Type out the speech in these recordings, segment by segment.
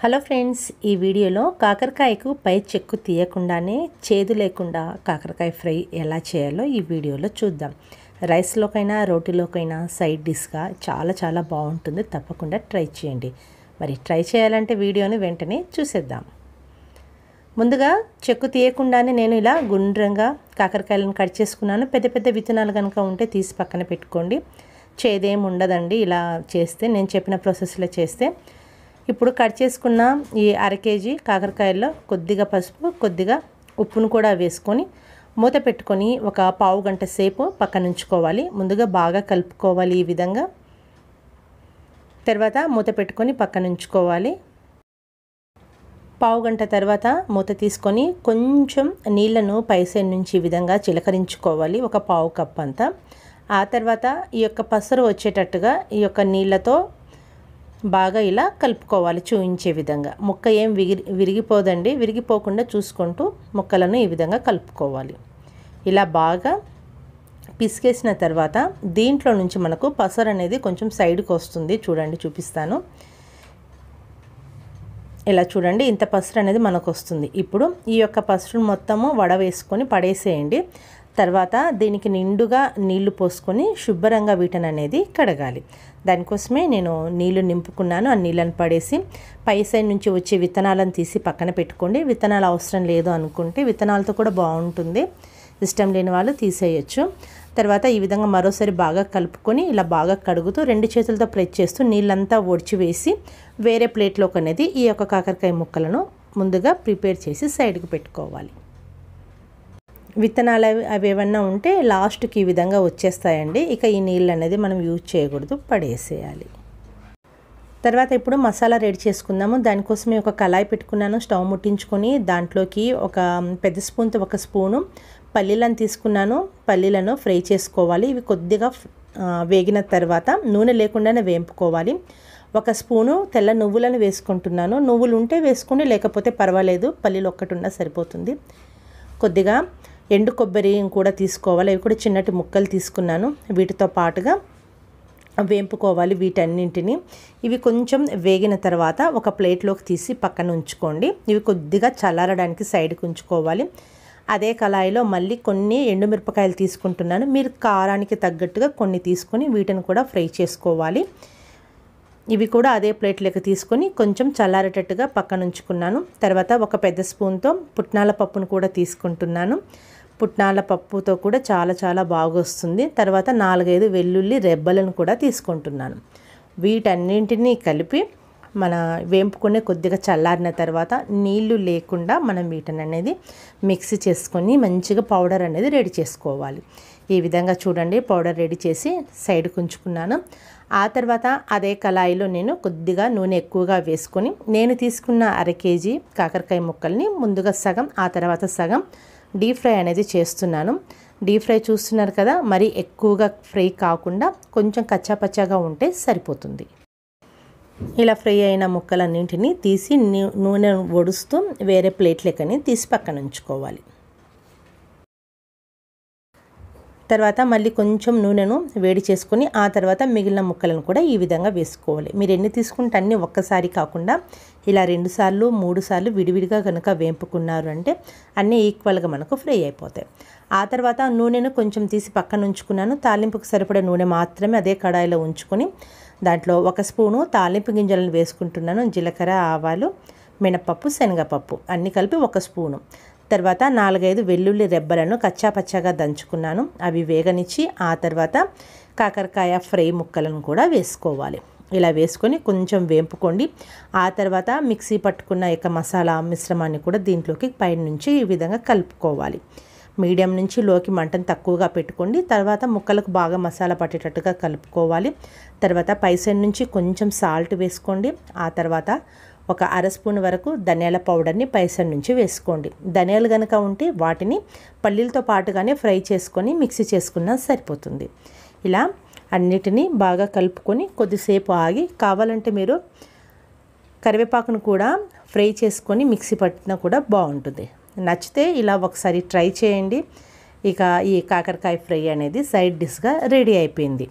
Hello friends, ఈ వీడియోలో కాకరకాయకు పై చెక్కు తీయకుండానే చేదు లేకుండా కాకరకాయ ఫ్రై ఎలా చేయాలో ఈ వీడియోలో చూద్దాం. రైస్లోకైనా రోటీలోకైనా సైడ్ డిష్గా చాలా బాగుంటుంది. తప్పకుండా ట్రై చేయండి. మరి ట్రై చేయాలంటే వీడియోని వెంటనే చూసేద్దాం. ముందుగా చెక్కు తీయకుండానే నేను ఇలా గుండ్రంగా కాకరకాయలను కట్ చేసుకున్నాను. పెద్ద విత్తనాలు కనుక ఉంటే తీసి పక్కన పెట్టుకోండి. చేదేం ఉండదండి ఇలా చేస్తే, నేను చెప్పిన ప్రాసెస్లో చేస్తే. ఇప్పుడు కట్ చేసుకున్న ఈ అర కేజీ కాకరకాయల్లో కొద్దిగా పసుపు, కొద్దిగా ఉప్పును కూడా వేసుకొని మూత పెట్టుకొని ఒక పావు గంట సేపు పక్కన ఉంచుకోవాలి. ముందుగా బాగా కలుపుకోవాలి ఈ విధంగా. తర్వాత మూత పెట్టుకొని పక్కన ఉంచుకోవాలి. పావు గంట తర్వాత మూత తీసుకొని కొంచెం నీళ్లను పై సైడ్ నుంచి ఈ విధంగా చిలకరించుకోవాలి, ఒక పావు కప్ అంతా. ఆ తర్వాత ఈ యొక్క పసరు వచ్చేటట్టుగా ఈ యొక్క నీళ్ళతో బాగా ఇలా కలుపుకోవాలి చూయించే విధంగా. ముక్క ఏం విరిగిపోదండి, విరిగిపోకుండా చూసుకుంటూ ముక్కలను ఈ విధంగా కలుపుకోవాలి. ఇలా బాగా పిసికేసిన తర్వాత దీంట్లో నుంచి మనకు పసరు అనేది కొంచెం సైడ్కి వస్తుంది. చూడండి, చూపిస్తాను. ఇలా చూడండి, ఇంత పసరు అనేది మనకు వస్తుంది. ఇప్పుడు ఈ యొక్క పసరు మొత్తము వడవేసుకొని పడేసేయండి. తర్వాత దీనికి నిండుగా నీళ్లు పోసుకొని శుభ్రంగా వీటని అనేది కడగాలి. దానికోసమే నేను నీళ్లు నింపుకున్నాను. ఆ నీళ్ళని పడేసి పై సైడ్ నుంచి వచ్చే విత్తనాలను తీసి పక్కన పెట్టుకోండి. విత్తనాలు అవసరం లేదు అనుకుంటే విత్తనాలతో కూడా బాగుంటుంది, ఇష్టం లేని వాళ్ళు తీసేయచ్చు. తర్వాత ఈ విధంగా మరోసారి బాగా కలుపుకొని ఇలా బాగా కడుగుతూ 2 చేతులతో ప్రెస్ చేస్తూ నీళ్ళంతా ఒడిచివేసి వేరే ప్లేట్లోకి అనేది ఈ యొక్క కాకరకాయ ముక్కలను ముందుగా ప్రిపేర్ చేసి సైడ్కి పెట్టుకోవాలి. విత్తనాలు అవి ఏమన్నా ఉంటే లాస్ట్కి ఈ విధంగా వచ్చేస్తాయండి. ఇక ఈ నీళ్ళు అనేది మనం యూజ్ చేయకూడదు, పడేసేయాలి. తర్వాత ఇప్పుడు మసాలా రెడీ చేసుకుందాము. దానికోసమే ఒక కళాయి పెట్టుకున్నాను. స్టవ్ ముట్టించుకొని దాంట్లోకి ఒక పెద్ద స్పూన్తో 1 స్పూను పల్లీలను తీసుకున్నాను. పల్లీలను ఫ్రై చేసుకోవాలి. ఇవి కొద్దిగా వేగిన తర్వాత నూనె లేకుండానే వేంపుకోవాలి. 1 స్పూను తెల్ల నువ్వులను వేసుకుంటున్నాను. నువ్వులు ఉంటే వేసుకోండి, లేకపోతే పర్వాలేదు, పల్లీలు ఒక్కటి ఉన్నా సరిపోతుంది. కొద్దిగా ఎండు కొబ్బరి కూడా తీసుకోవాలి. అవి కూడా చిన్నటి ముక్కలు తీసుకున్నాను. వీటితో పాటుగా వేంపుకోవాలి వీటన్నింటిని. ఇవి కొంచెం వేగిన తర్వాత ఒక ప్లేట్లోకి తీసి పక్కన ఉంచుకోండి. ఇవి కొద్దిగా చల్లారడానికి సైడ్కి ఉంచుకోవాలి. అదే కళాయిలో మళ్ళీ కొన్ని ఎండుమిరపకాయలు తీసుకుంటున్నాను. మీరు కారానికి తగ్గట్టుగా కొన్ని తీసుకొని వీటిని కూడా ఫ్రై చేసుకోవాలి. ఇవి కూడా అదే ప్లేట్లోకి తీసుకొని కొంచెం చల్లారేటట్టుగా పక్కన ఉంచుకున్నాను. తర్వాత ఒక పెద్ద స్పూన్తో పుట్నాల పప్పును కూడా తీసుకుంటున్నాను. పుట్నాల పప్పుతో కూడా చాలా బాగా వస్తుంది. తర్వాత 4-5 వెల్లుల్లి రెబ్బలను కూడా తీసుకుంటున్నాను. వీటన్నింటినీ కలిపి మన వేంపుకునే కొద్దిగా చల్లారిన తర్వాత నీళ్లు లేకుండా మనం వీటిని అనేది మిక్సీ చేసుకొని మంచిగా పౌడర్ అనేది రెడీ చేసుకోవాలి. ఈ విధంగా చూడండి, పౌడర్ రెడీ చేసి సైడ్కి ఉంచుకున్నాను. ఆ తర్వాత అదే కళాయిలో నేను కొద్దిగా నూనె ఎక్కువగా వేసుకొని నేను తీసుకున్న అర కేజీ కాకరకాయ ముక్కల్ని ముందుగా సగం, ఆ తర్వాత సగం డీప్ ఫ్రై అనేది చేస్తున్నాను. డీప్ ఫ్రై చూస్తున్నారు కదా, మరి ఎక్కువగా ఫ్రై కాకుండా కొంచెం కచ్చాపచ్చాగా ఉంటే సరిపోతుంది. ఇలా ఫ్రై అయిన ముక్కలన్నింటినీ తీసి నూనె ఒడుస్తూ వేరే ప్లేట్లకని తీసి పక్కన ఉంచుకోవాలి. తర్వాత మళ్ళీ కొంచెం నూనెను వేడి చేసుకొని ఆ తర్వాత మిగిలిన ముక్కలను కూడా ఈ విధంగా వేసుకోవాలి. మీరు ఎన్ని తీసుకుంటే అన్నీ ఒక్కసారి కాకుండా ఇలా 2 సార్లు 3 సార్లు విడివిడిగా కనుక వేంపుకున్నారు అంటే అన్నీ ఈక్వల్గా మనకు ఫ్రై అయిపోతాయి. ఆ తర్వాత నూనెను కొంచెం తీసి పక్కన ఉంచుకున్నాను. తాలింపుకు సరిపడే నూనె మాత్రమే అదే కడాయిలో ఉంచుకొని దాంట్లో 1 స్పూను తాలింపు గింజలను వేసుకుంటున్నాను. జీలకర్ర, ఆవాలు, మినపప్పు, శనగపప్పు అన్నీ కలిపి 1 స్పూను. తర్వాత 4-5 వెల్లుల్లి రెబ్బలను కచ్చాపచ్చాగా దంచుకున్నాను. అవి వేగనిచ్చి ఆ తర్వాత కాకరకాయ ఫ్రై ముక్కలను కూడా వేసుకోవాలి. ఇలా వేసుకొని కొంచెం వేంపుకోండి. ఆ తర్వాత మిక్సీ పట్టుకున్న యొక్క మసాలా మిశ్రమాన్ని కూడా దీంట్లోకి పైనుంచి ఈ విధంగా కలుపుకోవాలి. మీడియం నుంచి లోకి మంటను తక్కువగా పెట్టుకోండి. తర్వాత ముక్కలకు బాగా మసాలా పట్టేటట్టుగా కలుపుకోవాలి. తర్వాత పై సైడ్ నుంచి కొంచెం సాల్ట్ వేసుకోండి. ఆ తర్వాత ఒక అర స్పూన్ వరకు ధనియాల పౌడర్ని పై సైడ్ నుంచి వేసుకోండి. ధనియాలు కనుక ఉంటే వాటిని పల్లీలతో పాటుగానే ఫ్రై చేసుకొని మిక్సీ చేసుకున్నా సరిపోతుంది. ఇలా అన్నిటినీ బాగా కలుపుకొని కొద్దిసేపు ఆగి కావాలంటే మీరు కరివేపాకును కూడా ఫ్రై చేసుకొని మిక్సీ పట్టినా కూడా బాగుంటుంది. నచ్చితే ఇలా ఒకసారి ట్రై చేయండి. ఇక ఈ కాకరకాయ ఫ్రై అనేది సైడ్ డిష్గా రెడీ అయిపోయింది.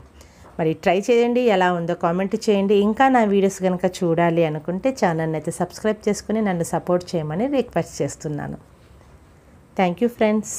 మరి ట్రై చేయండి, ఎలా ఉందో కామెంట్ చేయండి. ఇంకా నా వీడియోస్ కనుక చూడాలి అనుకుంటే ఛానల్ని అయితే సబ్స్క్రైబ్ చేసుకుని నన్ను సపోర్ట్ చేయమని రిక్వెస్ట్ చేస్తున్నాను. Thank you friends.